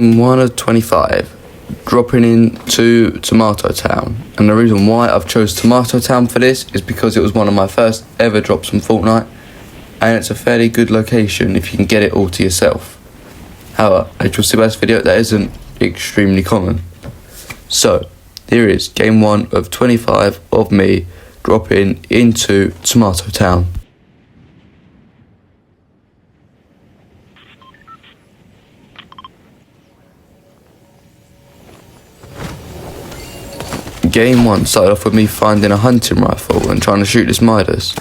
1 of 25, dropping into Tomato Town, and the reason why I've chose Tomato Town for this is because it was one of my first ever drops on Fortnite, and it's a fairly good location if you can get it all to yourself. However, as you'll see by this video, that isn't extremely common. So, here is game 1 of 25 of me dropping into Tomato Town. Game 1 started off with me finding a hunting rifle and trying to shoot this Midas.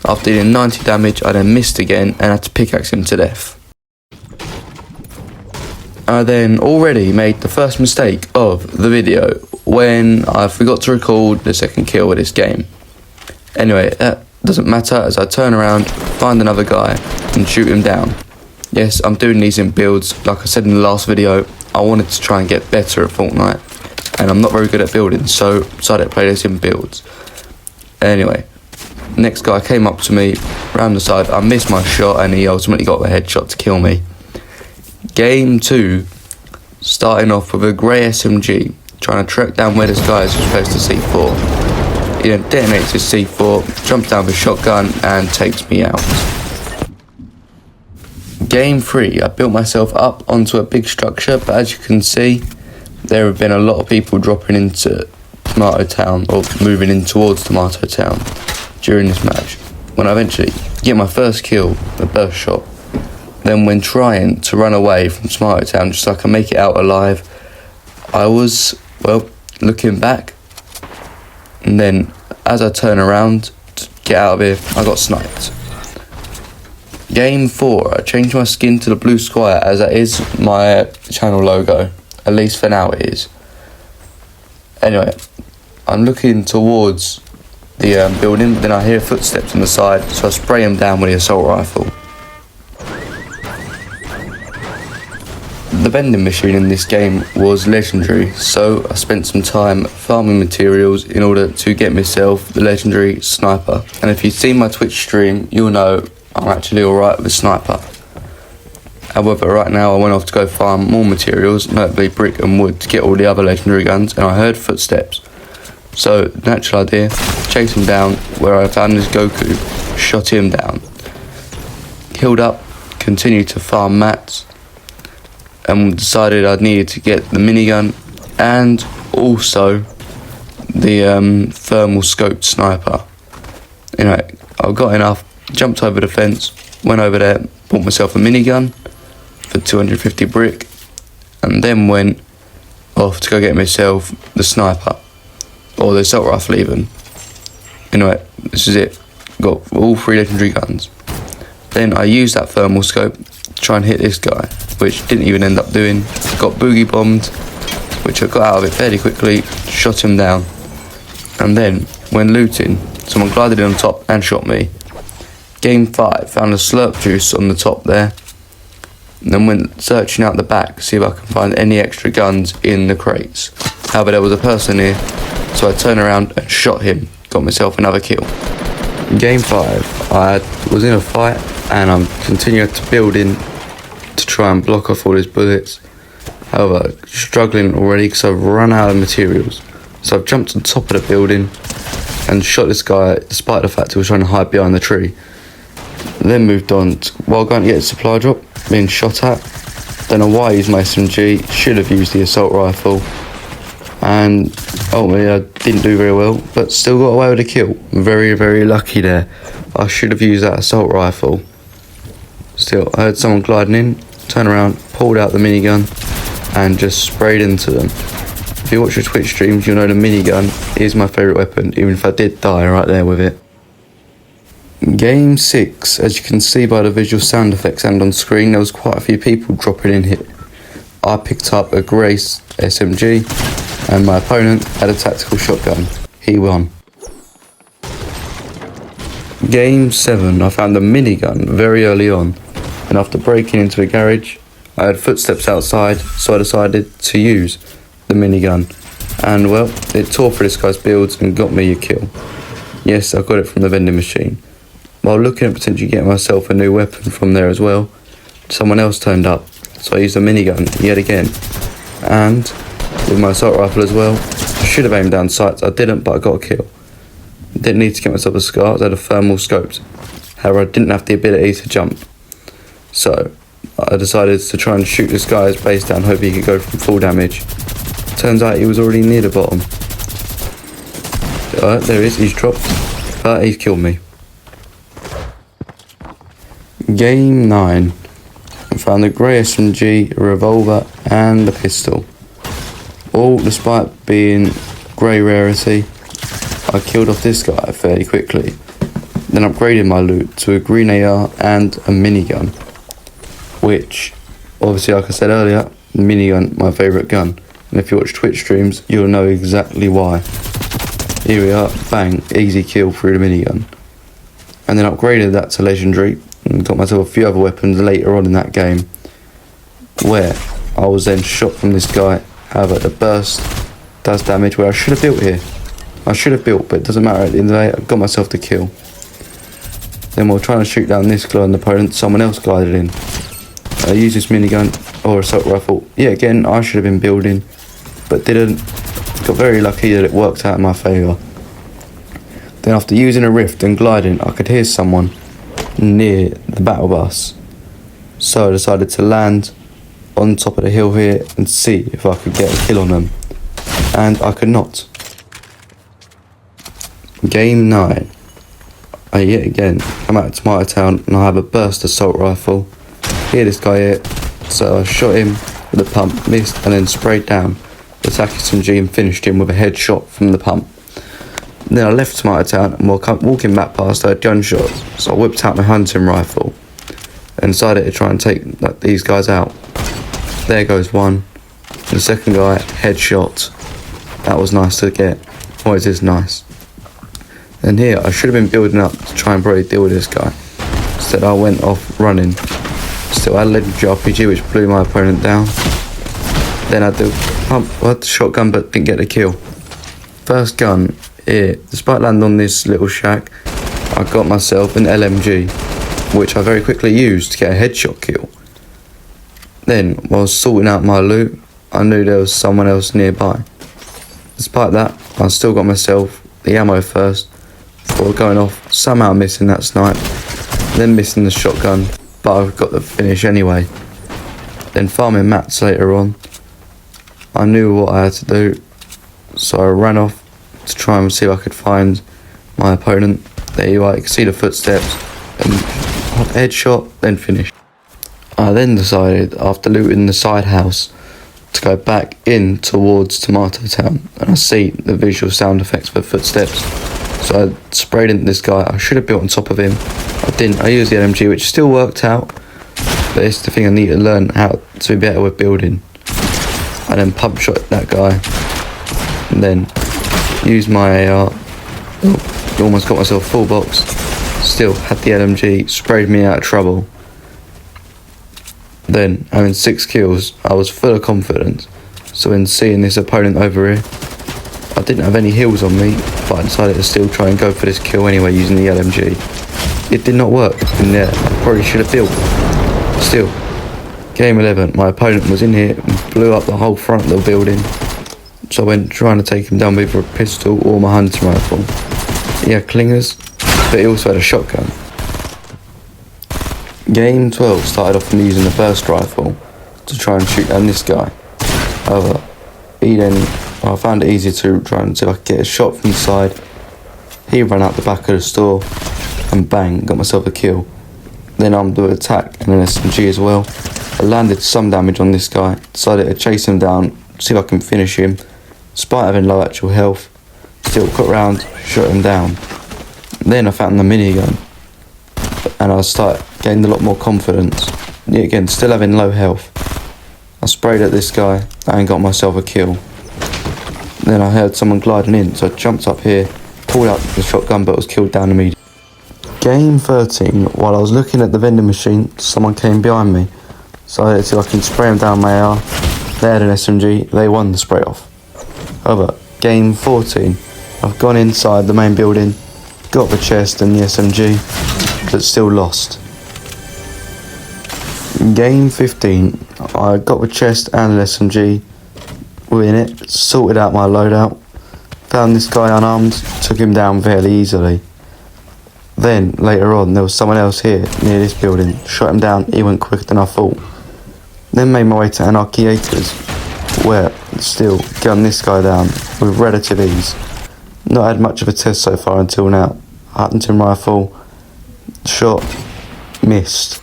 After dealing 90 damage, I then missed again and had to pickaxe him to death. I then already made the first mistake of the video when I forgot to record the second kill of this game. Anyway, that doesn't matter as I turn around, find another guy and shoot him down. Yes, I'm doing these in builds. Like I said in the last video, I wanted to try and get better at Fortnite. And I'm not very good at building, so decided to play this in builds. Anyway, next guy came up to me, round the side, I missed my shot and he ultimately got the headshot to kill me. Game 2, starting off with a grey SMG, trying to track down where this guy is supposed to C4. He then detonates his C4, jumps down with a shotgun and takes me out. Game 3, I built myself up onto a big structure, but as you can see, there have been a lot of people dropping into Tomato Town or moving in towards Tomato Town during this match. When I eventually get my first kill, a burst shot, then when trying to run away from Tomato Town just so I can make it out alive, I was, well, looking back, and then as I turn around to get out of here, I got sniped. Game 4, I changed my skin to the blue squire as that is my channel logo. At least for now it is. Anyway, I'm looking towards the building, then I hear footsteps on the side, so I spray him down with the assault rifle. The vending machine in this game was legendary, so I spent some time farming materials in order to get myself the legendary sniper. And if you've seen my Twitch stream, you'll know I'm actually alright with sniper. However, right now I went off to go farm more materials, notably brick and wood, to get all the other legendary guns, and I heard footsteps. So, natural idea, chase him down where I found this Goku, shot him down. Healed up, continued to farm mats, and decided I needed to get the minigun and also the thermal scoped sniper. Anyway, I got enough, jumped over the fence, went over there, bought myself a minigun for 250 brick, and then went off to go get myself the sniper, or the assault rifle even. Anyway, this is it, got all 3 legendary guns. Then I used that thermal scope to try and hit this guy, which didn't even end up doing. Got boogie bombed, which I got out of it fairly quickly, shot him down. And then, when looting, someone glided in on top and shot me. Game 5, found a slurp juice on the top there. And then went searching out the back to see if I can find any extra guns in the crates. However, there was a person here, so I turned around and shot him, got myself another kill. In Game 5, I was in a fight and I'm continuing to build in to try and block off all his bullets. However, struggling already because I've run out of materials. So I've jumped on top of the building and shot this guy despite the fact he was trying to hide behind the tree. Then moved on while going to get a supply drop, being shot at. Don't know why I used my SMG, should have used the assault rifle, and ultimately I didn't do very well, but still got away with a kill. Very, very lucky there. I should have used that assault rifle. Still, I heard someone gliding in, turned around, pulled out the minigun and just sprayed into them. If you watch your Twitch streams, you'll know the minigun is my favourite weapon, even if I did die right there with it. Game 6, as you can see by the visual sound effects and on screen, there was quite a few people dropping in here. I picked up a Grace SMG and my opponent had a tactical shotgun. He won. Game 7, I found a minigun very early on, and after breaking into a garage, I heard footsteps outside, so I decided to use the minigun. And well, it tore for this guy's builds and got me a kill. Yes, I got it from the vending machine. While looking at potentially getting myself a new weapon from there as well, someone else turned up so I used a minigun yet again, and with my assault rifle as well. I should have aimed down sights, I didn't, but I got a kill. Didn't need to get myself a scar, I had a thermal scoped. However, I didn't have the ability to jump. So I decided to try and shoot this guy's base down, hoping he could go from full damage. Turns out he was already near the bottom. Alright, there he is, he's dropped, but he's killed me. Game 9. I found a grey SMG, a revolver and a pistol. All despite being grey rarity, I killed off this guy fairly quickly. Then upgraded my loot to a green AR and a minigun. Which, obviously like I said earlier, minigun my favourite gun. And if you watch Twitch streams, you'll know exactly why. Here we are, bang, easy kill through the minigun. And then upgraded that to legendary and got myself a few other weapons later on in that game, where I was then shot from this guy. However, the burst does damage where I should have built here. I should have built, but it doesn't matter. At the end of the day, I got myself the kill. Then while trying to shoot down this gliding opponent, someone else glided in. I used this minigun or assault rifle. Yeah, again, I should have been building, but didn't. Got very lucky that it worked out in my favour. Then after using a rift and gliding, I could hear someone near the battle bus. So I decided to land on top of the hill here and see if I could get a kill on them. And I could not. Game 9. I yet again come out of Tomato Town and I have a burst assault rifle. Hear this guy here, so I shot him with a pump, missed, and then sprayed down the attack SMG and finished him with a headshot from the pump. Then I left Tomato Town and while walking back past I heard gunshots, so I whipped out my hunting rifle and decided to try and take these guys out. There goes one. The second guy, headshot. That was nice to get. Always is nice. And here, I should have been building up to try and probably deal with this guy. Instead, I went off running. Still had a legendary RPG which blew my opponent down. Then I had the shotgun but didn't get the kill. First gun here, despite landing on this little shack, I got myself an LMG, which I very quickly used to get a headshot kill. Then, while sorting out my loot, I knew there was someone else nearby. Despite that, I still got myself the ammo first, before going off, somehow missing that snipe, then missing the shotgun, but I got the finish anyway. Then farming mats later on, I knew what I had to do, so I ran off to try and see if I could find my opponent. There you are, you can see the footsteps, and headshot, then finish. I then decided, after looting the side house, to go back in towards Tomato Town, and I see the visual sound effects for footsteps. So I sprayed into this guy. I should have built on top of him. I didn't. I used the LMG, which still worked out, but it's the thing I need to learn how to be better with building. I then pump shot that guy, and then used my AR. Almost got myself full box. Still had the LMG, sprayed me out of trouble. Then, having 6 kills, I was full of confidence. So when seeing this opponent over here, I didn't have any heals on me, but I decided to still try and go for this kill anyway using the LMG. It did not work, and yeah, I probably should have built. Still, game 11, my opponent was in here and blew up the whole front of the building. So I went trying to take him down with either a pistol or my hunting rifle. He had clingers, but he also had a shotgun. Game 12 started off from using the burst rifle to try and shoot down this guy. However, I found it easier to try and see if I could get a shot from the side. He ran out the back of the store and bang, got myself a kill. Then armed with an attack and an SMG as well. I landed some damage on this guy, decided to chase him down, see if I can finish him. Despite having low actual health, still got round, shot him down. Then I found the minigun and I gained a lot more confidence. Yet again, still having low health. I sprayed at this guy and got myself a kill. Then I heard someone gliding in, so I jumped up here, pulled out the shotgun but was killed down immediately. Game 13, while I was looking at the vending machine, someone came behind me. So I see if I can spray them down my AR. They had an SMG, they won the spray off. However, game 14, I've gone inside the main building, got the chest and the SMG, but still lost. Game 15, I got the chest and an SMG in it, sorted out my loadout, found this guy unarmed, took him down fairly easily. Then, later on, there was someone else here, near this building, shot him down, he went quicker than I thought. Then made my way to Anarchiators, where, still, gunned this guy down, with relative ease. Not had much of a test so far until now. Huntington rifle, shot, missed.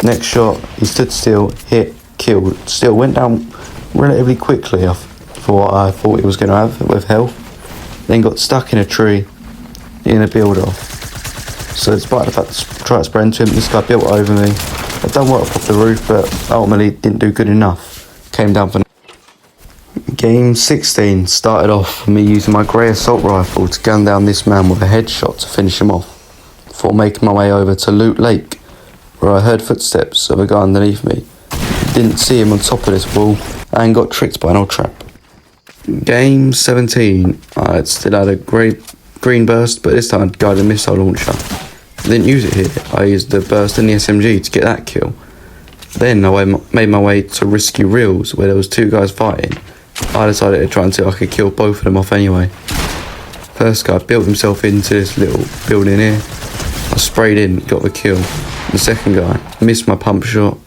Next shot, he stood still, hit, killed, still went down relatively quickly for what I thought he was going to have with health. Then got stuck in a tree in a build off. So despite the fact I tried to spray into him, this guy built over me. I done work off the roof, but ultimately didn't do good enough. Came down for Game 16 started off with me using my grey assault rifle to gun down this man with a headshot to finish him off, before making my way over to Loot Lake, where I heard footsteps of a guy underneath me. Didn't see him on top of this wall and got tricked by an old trap. Game 17, I still had a green burst, but this time I'd guided a missile launcher. Didn't use it here, I used the burst and the SMG to get that kill. Then I made my way to Risky Reels, where there was two guys fighting. I decided to try and see if I could kill both of them off anyway. First guy built himself into this little building here. I sprayed in, got the kill. The second guy missed my pump shot.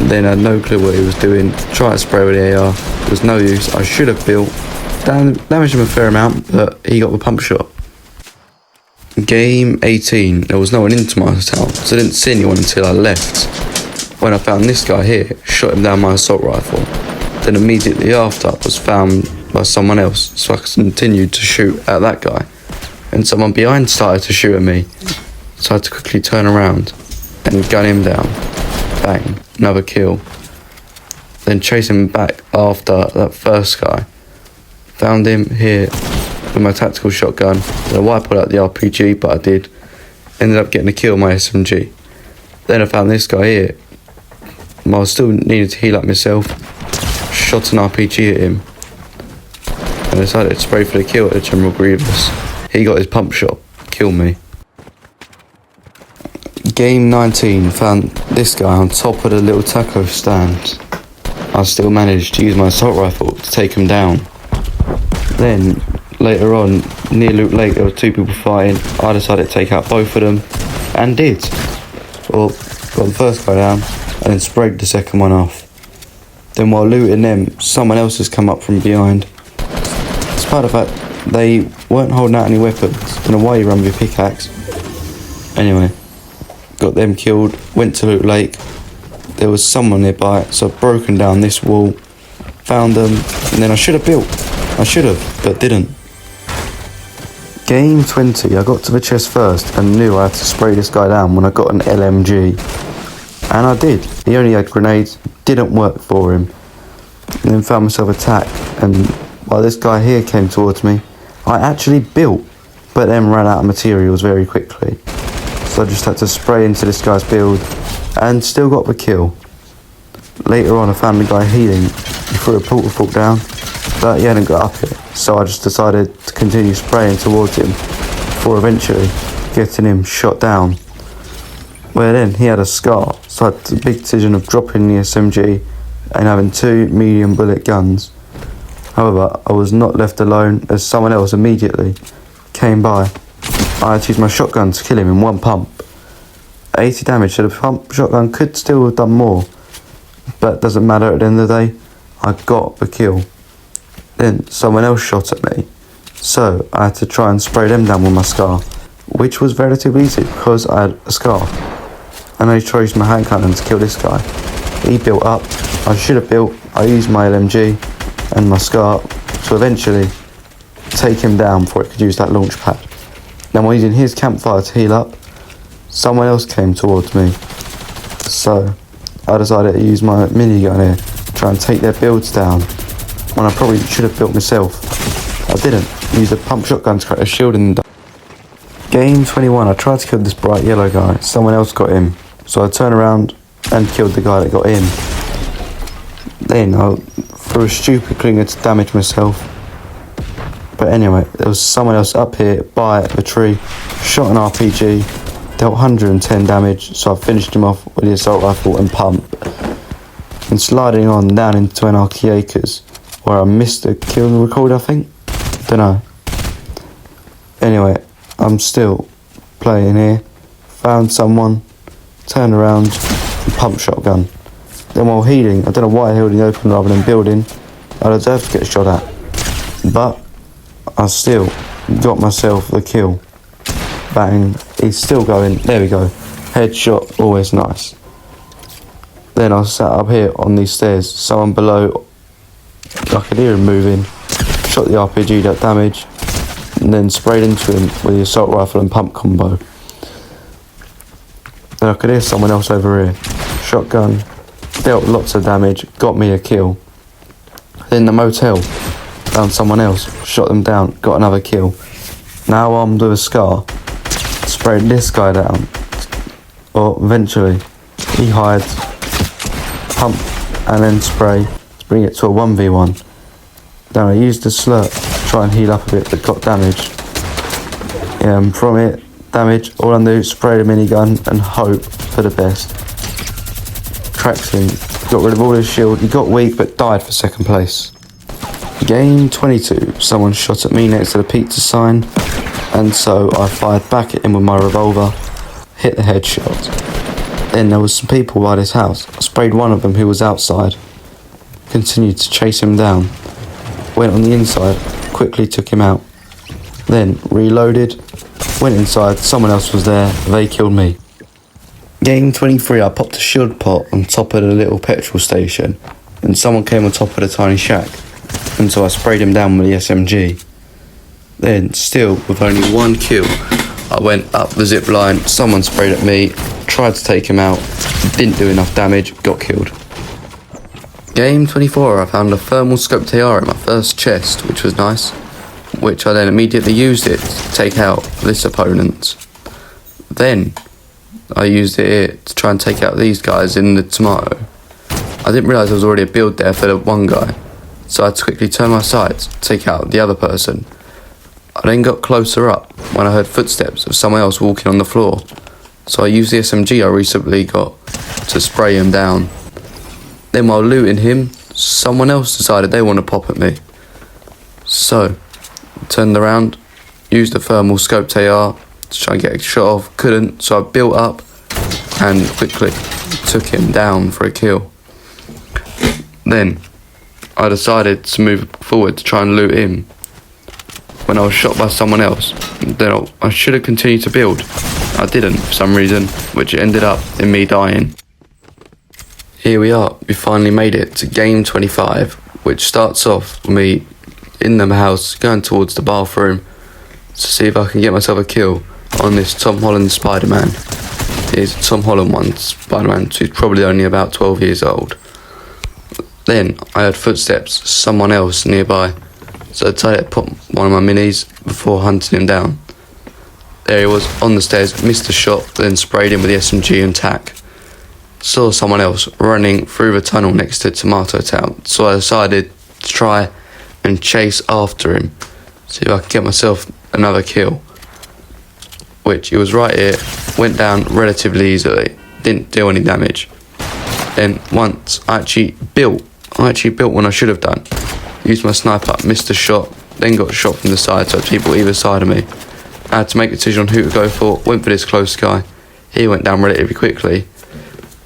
Then I had no clue what he was doing. Tried to spray with the AR, there was no use. I should have built. Damaged him a fair amount, but he got the pump shot. Game 18, there was no one into my town, so I didn't see anyone until I left. When I found this guy here, shot him down my assault rifle. Then immediately after was found by someone else, so I continued to shoot at that guy. And someone behind started to shoot at me, so I had to quickly turn around and gun him down. Bang, another kill. Then chase him back after that first guy. Found him here with my tactical shotgun. Then I wiped out the RPG, but I did. Ended up getting a kill with my SMG. Then I found this guy here. I still needed to heal up myself. Shot an RPG at him. And decided to spray for the kill at the General Grievous. He got his pump shot. Killed me. Game 19, found this guy on top of the little taco stand. I still managed to use my assault rifle to take him down. Then, later on, near Loot Lake, there were two people fighting. I decided to take out both of them, and did. Well, got the first guy down, and then sprayed the second one off. Then while looting them, someone else has come up from behind. Despite the fact they weren't holding out any weapons, don't know why you run with your pickaxe. Anyway, got them killed, went to Loot Lake. There was someone nearby, so I've broken down this wall, found them, and then I should have built. I should have, but didn't. Game 20, I got to the chest first and knew I had to spray this guy down when I got an LMG. And I did. He only had grenades, didn't work for him. And then found myself attacked, and while this guy here came towards me, I actually built, but then ran out of materials very quickly. So I just had to spray into this guy's build, and still got the kill. Later on I found the guy healing. He threw a portal fault down, but he hadn't got up it, so I just decided to continue spraying towards him, before eventually getting him shot down. Well then, he had a scar, so I had the big decision of dropping the SMG and having two medium bullet guns. However, I was not left alone as someone else immediately came by. I had to use my shotgun to kill him in one pump. 80 damage, so the pump shotgun could still have done more, but it doesn't matter at the end of the day, I got the kill. Then someone else shot at me, so I had to try and spray them down with my scar, which was relatively easy because I had a scar. And I tried to use my hand cannon to kill this guy. He built up, I should have built, I used my LMG and my scar to eventually take him down before it could use that launch pad. Then while using his campfire to heal up, someone else came towards me. So I decided to use my minigun here to try and take their builds down, when I probably should have built myself. I didn't. I used a pump shotgun to create a shield in the Game 21, I tried to kill this bright yellow guy. Someone else got him. So I turned around and killed the guy that got in. Then I threw a stupid clinger to damage myself. But anyway, there was someone else up here by the tree, shot an RPG, dealt 110 damage, so I finished him off with the assault rifle and pump. and sliding on down into Anarchy Acres, where I missed a kill record, I think. Don't know. Anyway, I'm still playing here. Found someone, turned around, and pump shotgun. Then while healing, I don't know why I held in the open rather than building. I deserved to get shot at, but I still got myself the kill. Bang, he's still going. There we go. Headshot, always nice. Then I sat up here on these stairs. Someone below, I could hear him moving. Shot the RPG, that damage, and then sprayed into him with the assault rifle and pump combo. Then I could hear someone else over here. Shotgun, dealt lots of damage, got me a kill. Then the motel, found someone else, shot them down, got another kill. Now armed with a scar, sprayed this guy down. Or eventually, he hides, pump, and then spray to bring it to a 1v1. Then I used the slurp to try and heal up a bit, but got damage. Yeah, and from it, damage, all I do is spray the minigun and hope for the best. Cracked him, got rid of all his shield, he got weak but died for second place. Game 22, someone shot at me next to the pizza sign, and so I fired back at him with my revolver, hit the headshot. Then there was some people by this house. I sprayed one of them who was outside, continued to chase him down, went on the inside, quickly took him out. Then reloaded, went inside, someone else was there, they killed me. Game 23, I popped a shield pot on top of the little petrol station, and someone came on top of the tiny shack, and so I sprayed him down with the SMG. Then, still with only one kill, I went up the zip line, someone sprayed at me, tried to take him out, didn't do enough damage, got killed. Game 24, I found a thermal scoped AR in my first chest, which was nice, which I then immediately used it to take out this opponent. Then, I used it here to try and take out these guys in the tomato. I didn't realise there was already a build there for the one guy, so I had to quickly turn my sights to take out the other person. I then got closer up when I heard footsteps of someone else walking on the floor, so I used the SMG I recently got to spray him down. Then while looting him, someone else decided they want to pop at me. So, turned around, used the thermal scoped AR to try and get a shot off, couldn't, so I built up and quickly took him down for a kill. Then, I decided to move forward to try and loot him when I was shot by someone else. Then I should have continued to build. I didn't for some reason, which ended up in me dying. Here we are, we finally made it to game 25, which starts off with me in the house going towards the bathroom to see if I can get myself a kill on this Tom Holland Spider-Man. He's a Tom Holland one, Spider-Man, who's probably only about 12 years old. Then I heard footsteps, someone else nearby, so I decided to pop one of my minis before hunting him down. There he was on the stairs, missed a shot, then sprayed him with the SMG and tac. Saw someone else running through the tunnel next to Tomato Town, so I decided to try and chase after him, see if I could get myself another kill. Which he was right here, went down relatively easily, didn't do any damage. Then once I actually built when I should have done. Used my sniper, missed a shot, then got shot from the side, so people either side of me. I had to make a decision on who to go for, went for this close guy. He went down relatively quickly,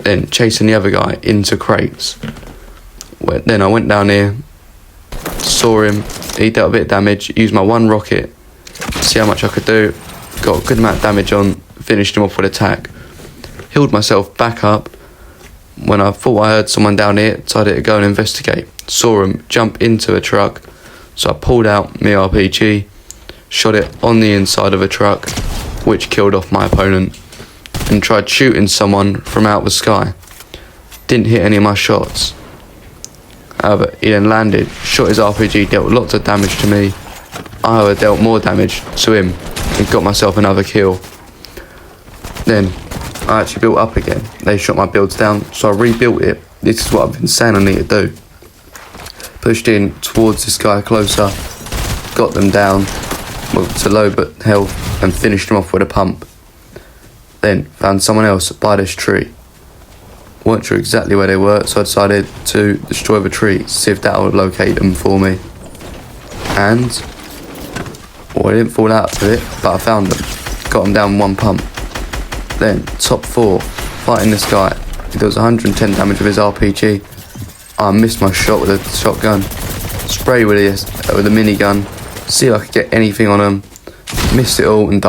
then chasing the other guy into crates. Then I went down here, saw him, he dealt a bit of damage, used my one rocket to see how much I could do, got a good amount of damage on, finished him off with a tac. Healed myself back up. When I thought I heard someone down here, decided to go and investigate. Saw him jump into a truck, so I pulled out my RPG, shot it on the inside of a truck, which killed off my opponent, and tried shooting someone from out the sky. Didn't hit any of my shots. However, he then landed, shot his RPG, dealt lots of damage to me. I, however, dealt more damage to him and got myself another kill. Then I actually built up again. They shot my builds down, so I rebuilt it. This is what I've been saying I need to do. Pushed in towards this guy closer, got them down to low but health, and finished them off with a pump. Then found someone else by this tree. weren't sure exactly where they were, so I decided to destroy the tree, see if that would locate them for me. And, well, I didn't fall out of it, but I found them. Got them down one pump. Then, top 4, fighting this guy. He does 110 damage with his RPG. I missed my shot with a shotgun. Spray with a minigun. See if I could get anything on him. Missed it all and died.